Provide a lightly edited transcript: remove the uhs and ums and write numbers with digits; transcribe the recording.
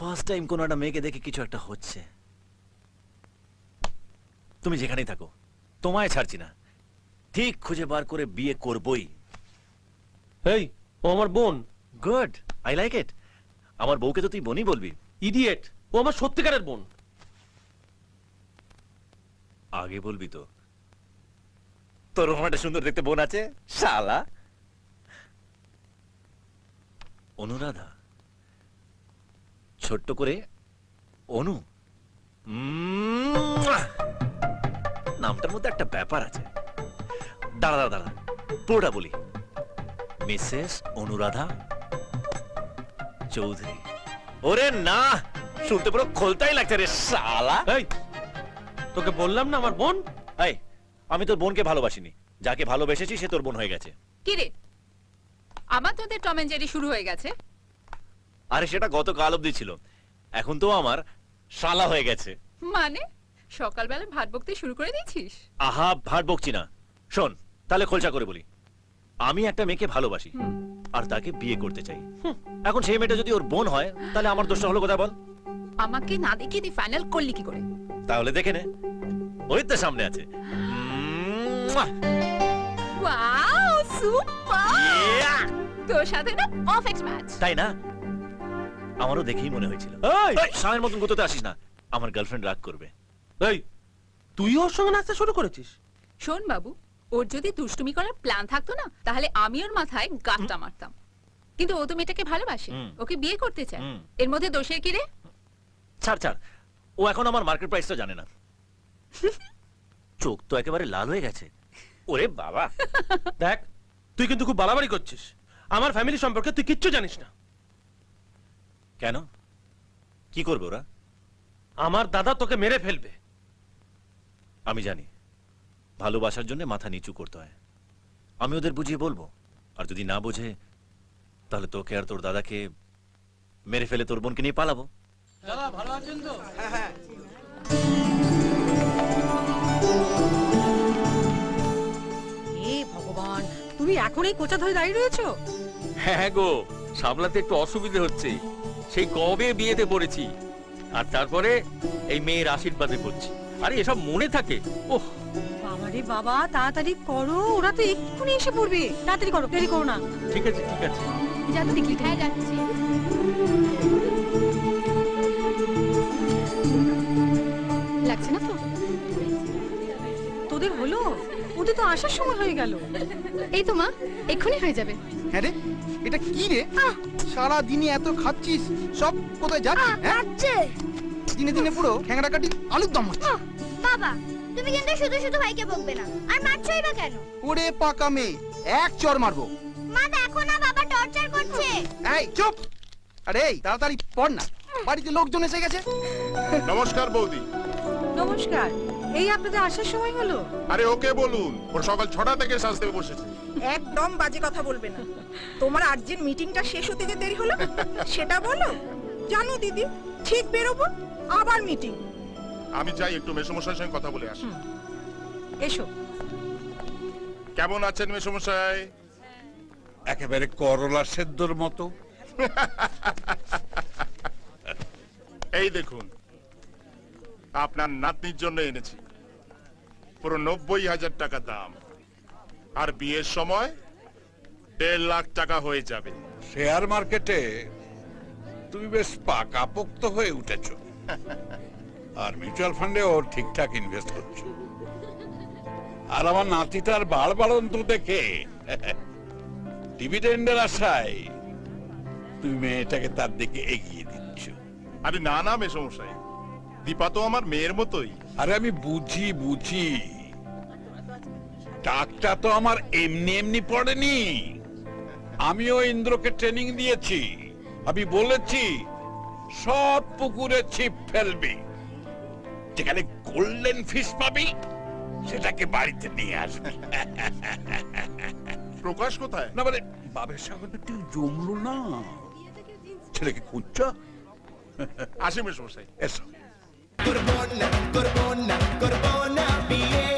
First time কোনো একটা মেয়েকে দেখে কিছু একটা হচ্ছে। তুমি যেখানেই থাকো, তোমায় ছাড়ছি না, ঠিক খুঁজে বার করে বিয়ে করবই। এই, ও আমার বোন। Good, I like it. আমার বউকে তো তুই বোনই বলবি। ইডিয়েট, ও আমার সত্যিকারের বোন। আগে বলবি তো, তোর একটা সুন্দর দেখতে বোন আছে শালা। অনুরাধা, ছোট্ট করে অনু। নামটার মধ্যে একটা ব্যাপার আছে। দাঁড়া দাঁড়া দাঁড়া, পুরোটা বলি। মিসেস অনুরাধা চৌধুরী। ওরে না, শুনতে পুরো খোলতাই লাগছে রে শালা। এই, তোকে বললাম না আমার বোন। এই, আমি তোর বোনকে ভালোবাসিনি, যাকে ভালোবেসেছি সে তোর বোন হয়ে গেছে। কি রে, আমার তোদের টম এন্ড জেরি শুরু হয়ে গেছে? আরে সেটা গতকাল অবধি ছিল, এখন তো আমার শালা হয়ে গেছে। মানে সকালবেলা ভাত বকতে শুরু করে দিয়েছিস? আহা, ভাট বকছি না, শোন তাহলে খোলসা করে বলি। আমি একটা মেয়েকে ভালোবাসি আর তাকে বিয়ে করতে চাই। এখন সেই মেয়েটা যদি ওর বোন হয়, তাহলে আমার দোষটা হলো কোথায় বল? আমাকে না দেখে তুই ফাইনাল করলি কি করে? তাহলে দেখে নে, ওই তো সামনে আছে। Wow, super! Yeah! তোর সাথে না পারফেক্ট ম্যাচ। তাই না? আমারও দেখেই মনে হয়েছিল। এই, এই, শালার মতন গুতোতে আসিস না, আমার গার্লফ্রেন্ড রাগ করবে। এই, তুই ওর সঙ্গে নাচতে শুরু করেছিস? শোন বাবু, ওর যদি দুষ্টুমি করার প্ল্যান থাকতো না, তাহলে আমি ওর মাথায় গাঁটটা মারতাম। কিন্তু ও তো মেয়েটাকে ভালোবাসে, ওকে বিয়ে করতে চায়। এর মধ্যে দোষের কি রে? ছাড় ছাড়, ও এখন আমার মার্কেট প্রাইসটা জানে না। চোখ তো একেবারে লাল হয়ে গেছে। ওরে বাবা! দেখ, তুই কিন্তু খুব বাড়াবাড়ি করছিস। আমার ফ্যামিলি সম্পর্কে তুই কিচ্ছু জানিস না। কেন, কি করবে ওরা? আমার দাদা তোকে মেরে ফেলবে। আমি জানি, ভালোবাসার জন্য মাথা নিচু করতে হয়। আমি ওদের বুঝিয়ে বলবো, আর যদি না বোঝে তাহলে তোকে আর তোর দাদাকে মেরে ফেলে তোর বোনকে নিয়ে পালাবো। ভালো আছেন তো? হে ভগবান, তুমি এখন এই কোচা ধরে দাঁড়িয়ে রয়েছো? হ্যাঁ গো, সামলাতে একটু অসুবিধে হচ্ছে। সেই কবে বিয়েতে পড়েছি, আর তারপরে এই মেয়ের আশীর্বাদে করছি। আরে এসব মনে থাকে? ওহ, বাবারে বাবা, তাড়াতাড়ি করো, ওরা তো এক্ষুনি এসে পড়বে। তাড়াতাড়ি করো, দেরি করো না। ঠিক আছে ঠিক আছে। যাচ্ছি কি? হ্যাঁ যাচ্ছি। লাগছে না তো? তোদের হলো? ওদের তো আসার সময় হয়ে গেল। এই তো মা, এক্ষুনি হয়ে যাবে। হ্যাঁ রে, এটা কি রে? সারা দিনে এত খাচ্ছিস, সব কোথায় যাচ্ছে? হ্যাঁ, দিনে দিনে পুরো ঠ্যাংরা কাটি আলুর দম হচ্ছে। বাবা, তুমি কিন্তু শুধু শুধু ভাইকে বকবে না। আর মারছই বা কেন? ওরে পাকা মেয়ে, এক চড় মারবো। মা দেখো না, বাবা টর্চার করছে। এই চুপ! আরে এই তাড়াতাড়ি পড় না, বাড়িতে লোকজন এসে গেছে। নমস্কার বৌদি। নমস্কার। এই আপনাদের আসার সময় হলো? আরে ওকে বলুন, ও সকাল 6টা থেকে সাজতে বসেছে। একদম বাজে কথা বলবে না। তোমার আর্জেন্ট মিটিংটা শেষ হতে যে দেরি হলো সেটা বলো। জানো দিদি, ঠিক বেরোবো, আবার মিটিং। আমি যাই একটু মেসমশাইয়ের সঙ্গে কথা বলে আসি। এসো। কেমন আছেন মেসমশাই? একেবারে করলা সেদ্ধর মতো। এই দেখুন, আপনার নাতনির জন্য এনেছি, পুরো 90,000 টাকা দাম। আর বিয়ের সময় 1.5 লাখ টাকা হয়ে যাবে। শেয়ার মার্কেটে তুমি বেশ পাকাপোক্ত হয়ে উঠেছো, আর মিউচুয়াল ফান্ডেও ঠিকঠাক ইনভেস্ট করছো। আর আমার নাতিটার বাড়বাড়ন্ত দেখে ডিভিডেন্ডের আশায় তুমি মেয়েটাকে তার দিকে এগিয়ে দিচ্ছ। আরে না না মেসমশাই, দীপা তো আমার মেয়ের মতোই। আরে আমি বুঝি বুঝি, টাকটা তো আমার এমনি এমনি পড়েনি। আমিও ইন্দ্রকে ট্রেনিং দিয়েছি। আমি বলেছি সব পুকুরে ছিপ ফেলবি, যেখানে গোল্ডেন ফিশ পাবি সেটাকে বাড়িতে নিয়ে আসবি। প্রকাশ কোথায়? না মানে বাবের সঙ্গে তো ঠিক জমলো না। ছেলেকে খুঁজছো? আসি মেসমশাই। এসো। করবো না বিয়ে,